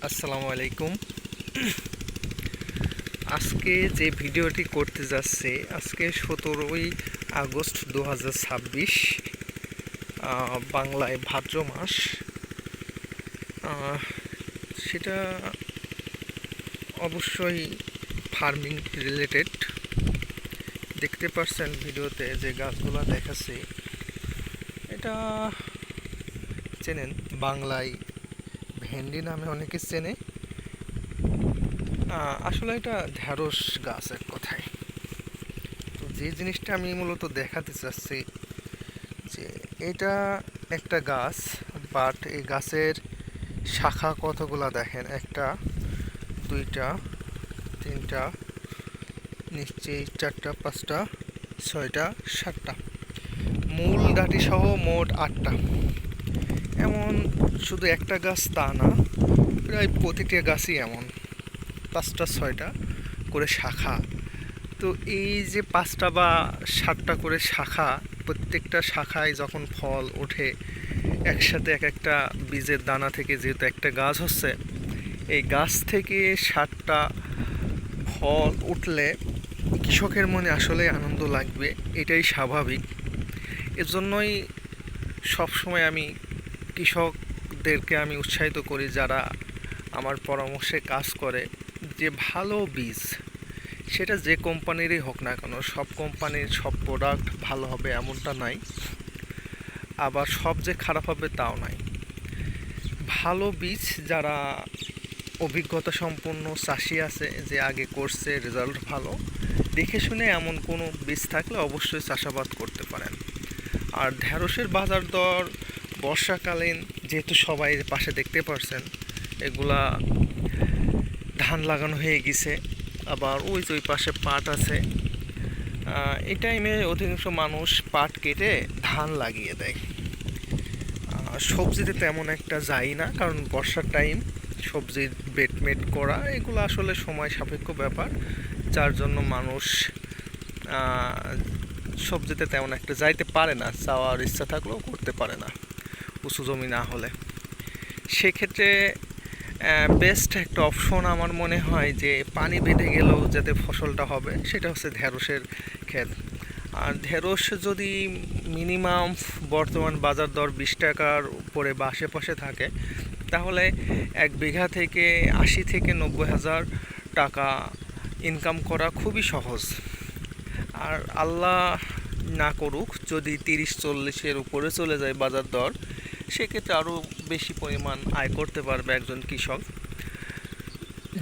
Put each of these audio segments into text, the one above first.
আসসালামু আলাইকুম। আজকে যে ভিডিওটি করতে যাচ্ছে, আজকে 17ই আগস্ট 2026, বাংলায় ভাদ্র মাস। সেটা অবশ্যই ফার্মিং রিলেটেড। দেখতে পাচ্ছেন ভিডিওতে যে গাছগুলো দেখাচ্ছি, এটা চেনেন, বাংলায় ভেন্ডি নামে অনেকে চেনে। আসলে এটা ঢ্যাঁড়স গাছ এক কথায়। তো যে জিনিসটা আমি মূলত দেখাতে চাচ্ছি যে এটা একটা গাছ, বাট এই গাছের শাখা কতগুলা দেখেন, একটা, দুইটা, তিনটা, নিশ্চয়ই চারটা, পাঁচটা, ছয়টা, সাতটা, মূল ডাঁটি সহ মোট 8টা। এমন শুধু একটা গাছ তা না, প্রায় প্রতিটা গাছই এমন 5টা 6টা করে শাখা। তো এই যে 5টা বা 7টা করে শাখা, প্রত্যেকটা শাখায় যখন ফল ওঠে একসাথে, এক একটা বীজের দানা থেকে যেহেতু একটা গাছ হচ্ছে, এই গাছ থেকে 7টা ফল উঠলে কৃষকের মনে আসলে আনন্দ লাগবে, এটাই স্বাভাবিক। এজন্যই সবসময় আমি কৃষকদেরকে আমি উৎসাহিত করি, যারা আমার পরামর্শে কাজ করে, যে ভালো বীজ, সেটা যে কোম্পানিরই হোক না কেন, সব কোম্পানির সব প্রোডাক্ট ভালো হবে এমনটা নাই, আবার সব যে খারাপ হবে তাও নাই। ভালো বীজ, যারা অভিজ্ঞতা সম্পন্ন চাষি আছে, যে আগে করছে, রেজাল্ট ভালো, দেখে শুনে এমন কোনো বীজ থাকলে অবশ্যই চাষাবাদ করতে পারেন। আর ঢ্যাঁড়সের বাজার দর বর্ষাকালীন, যেহেতু সবাই পাশে দেখতে পারছেন, এগুলা ধান লাগানো হয়ে গেছে, আবার ওই যে ওই পাশে পাট আছে। এই টাইমে অধিকাংশ মানুষ পাট কেটে ধান লাগিয়ে দেয়। সবজিতে তেমন একটা যাই না, কারণ বর্ষার টাইম, সবজির বেটমেট করা এগুলো আসলে সময় সাপেক্ষ ব্যাপার, যার জন্য মানুষ সবজিতে তেমন একটা যাইতে পারে না, যাওয়ার ইচ্ছা থাকলেও করতে পারে না উঁচু জমি না হলে। সেক্ষেত্রে বেস্ট একটা অপশন আমার মনে হয় যে পানি বেঁধে গেলেও যাতে ফসলটা হবে, সেটা হচ্ছে ঢ্যাঁড়সের ক্ষেত। আর ঢ্যাঁড়স যদি মিনিমাম বর্তমান বাজার দর 20 টাকার উপরে বা আশেপাশে থাকে, তাহলে 1 বিঘা থেকে 80 থেকে 90 হাজার টাকা ইনকাম করা খুবই সহজ। আর আল্লাহ না করুক যদি 30-40-এর উপরে চলে যায় বাজার দর, সেক্ষেত্রে আরও বেশি পরিমাণ আয় করতে পারবে একজন কৃষক।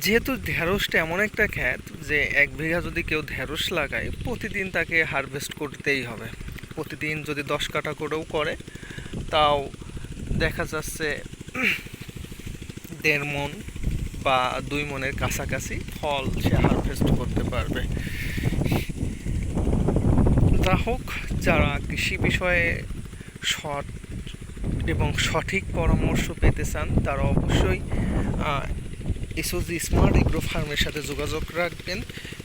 যেহেতু ঢ্যাঁড়সটা এমন একটা ক্ষেত যে 1 বিঘা যদি কেউ ঢ্যাঁড়স লাগায়, প্রতিদিন তাকে হারভেস্ট করতেই হবে। প্রতিদিন যদি 10 কাঠা করেও করে, তাও দেখা যাচ্ছে 1.5 মণ বা 2 মণের কাছাকাছি ফল সে হারভেস্ট করতে পারবে। যা হোক, যারা কৃষি বিষয়ে সৎ এবং সঠিক পরামর্শ পেতে চান, তারা অবশ্যই এসওজি স্মার্ট এগ্রো ফার্মের সাথে যোগাযোগ রাখবেন।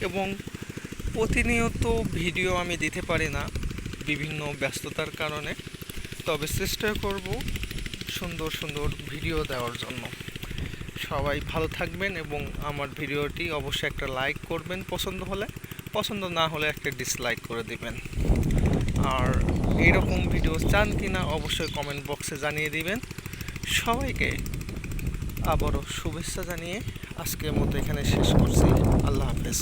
এবং প্রতিনিয়ত ভিডিও আমি দিতে পারি না বিভিন্ন ব্যস্ততার কারণে, তবে চেষ্টা করব সুন্দর সুন্দর ভিডিও দেওয়ার জন্য। সবাই ভালো থাকবেন এবং আমার ভিডিওটি অবশ্যই একটা লাইক করবেন পছন্দ হলে, পছন্দ না হলে একটা ডিসলাইক করে দিবেন। আর এইরকম ভিডিও চান কিনা অবশ্যই কমেন্ট বক্সে জানিয়ে দিবেন। সবাইকে আবারও শুভেচ্ছা জানিয়ে আজকের মতো এখানে শেষ করছি। আল্লাহ হাফেজ।